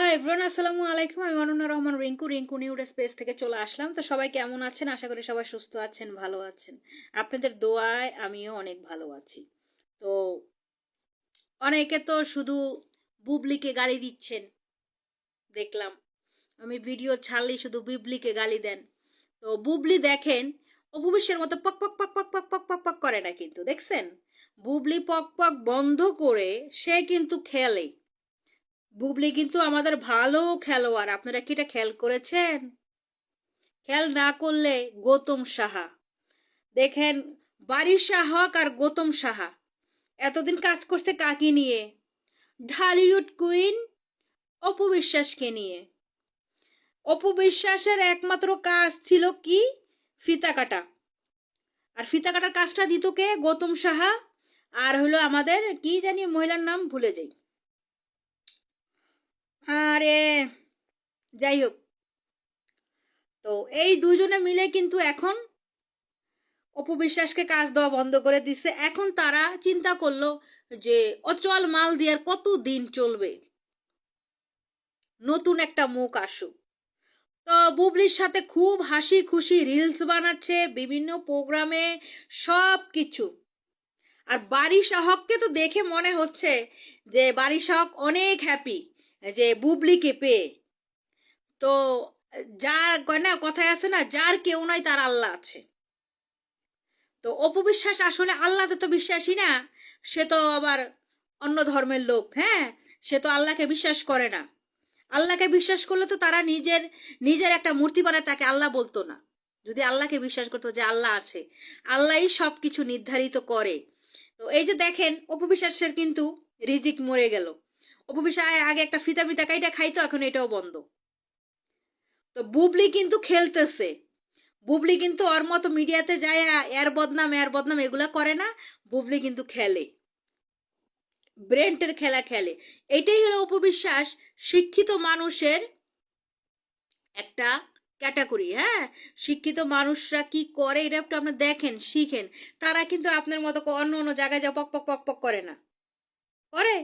Hello everyone, আসসালামু আলাইকুম। আমি অনন্যা রহমান রিঙ্কু নিউড স্পেস থেকে চলে আসলাম। তো সবাই কেমন আছেন? আশা করি সবাই সুস্থ আছেন, ভালো আছেন। আপনাদের দোয়ায় আমিও অনেক ভালো আছি। তো অনেকে তো শুধু বুবলিকে গালি দিচ্ছেন, দেখলাম আমি ভিডিও ছাড়লেই শুধু বুবলিকে গালি দেন। তো বুবলি দেখেন অপবিশ্বের মতো পক পক পক পক পক পক পক পক করে না, কিন্তু দেখছেন বুবলি পক পক বন্ধ করে সে কিন্তু খেলে। বুবলি কিন্তু আমাদের ভালো খেলোয়াড়, আপনারা কি এটা খেয়াল করেছেন? খেয়াল না করলে গৌতম সাহা দেখেন, বারিশা হক আর গৌতম সাহা এতদিন কাজ করছে কাকে নিয়ে? ঢালিউড কুইন অপু বিশ্বাসকে নিয়ে। অপু বিশ্বাসের একমাত্র কাজ ছিল কি? ফিতা কাটা। আর ফিতা কাটার কাজটা দিত কে? গৌতম সাহা। আর হলো আমাদের কি জানি মহিলার নাম ভুলে যাই। আরে যাই হোক, তো এই দুজনে মিলে কিন্তু এখন অপু বিশ্বাসকে কাজ দেওয়া বন্ধ করে দিচ্ছে। এখন তারা চিন্তা করলো যে অচল মাল দিয়ে আর কত দিন চলবে, নতুন একটা মুখ আসুক। তো বুবলির সাথে খুব হাসি খুশি রিলস বানাচ্ছে বিভিন্ন প্রোগ্রামে, সব কিছু। আর বারিশা হককে তো দেখে মনে হচ্ছে যে বারিশা হক অনেক হ্যাপি যে বুবলিকে পেয়ে। তো যার কয় না, কথায় আছে না, যার কেউ নাই তার আল্লাহ আছে। তো অপু বিশ্বাস আসলে আল্লাহতে তো বিশ্বাসী না, সে তো আবার অন্য ধর্মের লোক। হ্যাঁ, সে তো আল্লাহকে বিশ্বাস করে না। আল্লাহকে বিশ্বাস করলে তো তারা নিজের নিজের একটা মূর্তি বানায় তাকে আল্লাহ বলতো না। যদি আল্লাহকে বিশ্বাস করতো যে আল্লাহ আছে, আল্লাহই সব কিছু নির্ধারিত করে। তো এই যে দেখেন অপু বিশ্বাসের কিন্তু রিজিক মরে গেল। অপু বিশ্বাস আগে একটা ফিতা ফিতা কাইটা খাইতো, এখন এটাও বন্ধ। তো বুবলি কিন্তু খেলতেছে। বুবলি কিন্তু ওর মতো মিডিয়াতে যায় এর বদনাম এগুলা করে না। বুবলি কিন্তু খেলে, ব্রেন্টের খেলা খেলে। এটাই হলো অপবিশ্বাস শিক্ষিত মানুষের একটা ক্যাটাগরি। হ্যাঁ, শিক্ষিত মানুষরা কি করে এটা একটু আপনি দেখেন, শিখেন। তারা কিন্তু আপনার মতো অন্য অন্য জায়গায় যা পক পক পক পক করে না, করে।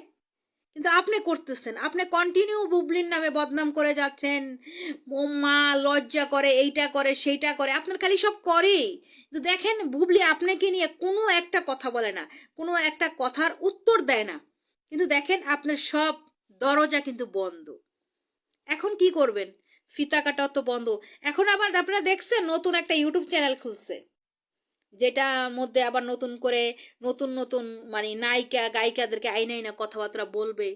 কিন্তু আপনি করতেছেন, আপনি কন্টিনিউ বুবলির নামে বদনাম করে যাচ্ছেন। ও মা লজ্জা করে, এইটা করে সেইটা করে, আপনার খালি সব করেই। কিন্তু দেখেন বুবলি আপনাকে নিয়ে কোনো একটা কথা বলে না, কোনো একটা কথার উত্তর দেয় না। কিন্তু দেখেন আপনার সব দরজা কিন্তু বন্ধ। এখন কি করবেন? ফিতা কাটাও তো বন্ধ। এখন আবার আপনারা দেখছেন নতুন একটা ইউটিউব চ্যানেল খুলছে, যেটার মধ্যে আবার নতুন করে নতুন নতুন মানে নায়িকা গায়িকাদেরকে আইনা আইনা কথাবার্তা বলবে।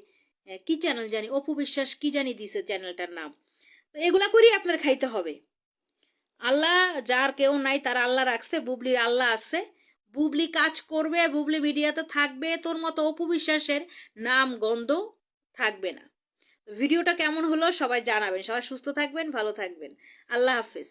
কি চ্যানেল জানি, অপু বিশ্বাস কি জানি দিছে চ্যানেলটার নাম। তো এগুলা করেই আপনার খাইতে হবে। আল্লাহ যার কেউ নাই তার আল্লাহ রাখছে, বুবলির আল্লাহ আছে। বুবলি কাজ করবে, বুবলি মিডিয়াতে থাকবে, তোর মতো অপু বিশ্বাসের নাম গন্ধ থাকবে না। ভিডিওটা কেমন হলো সবাই জানাবেন। সবাই সুস্থ থাকবেন, ভালো থাকবেন। আল্লাহ হাফেজ।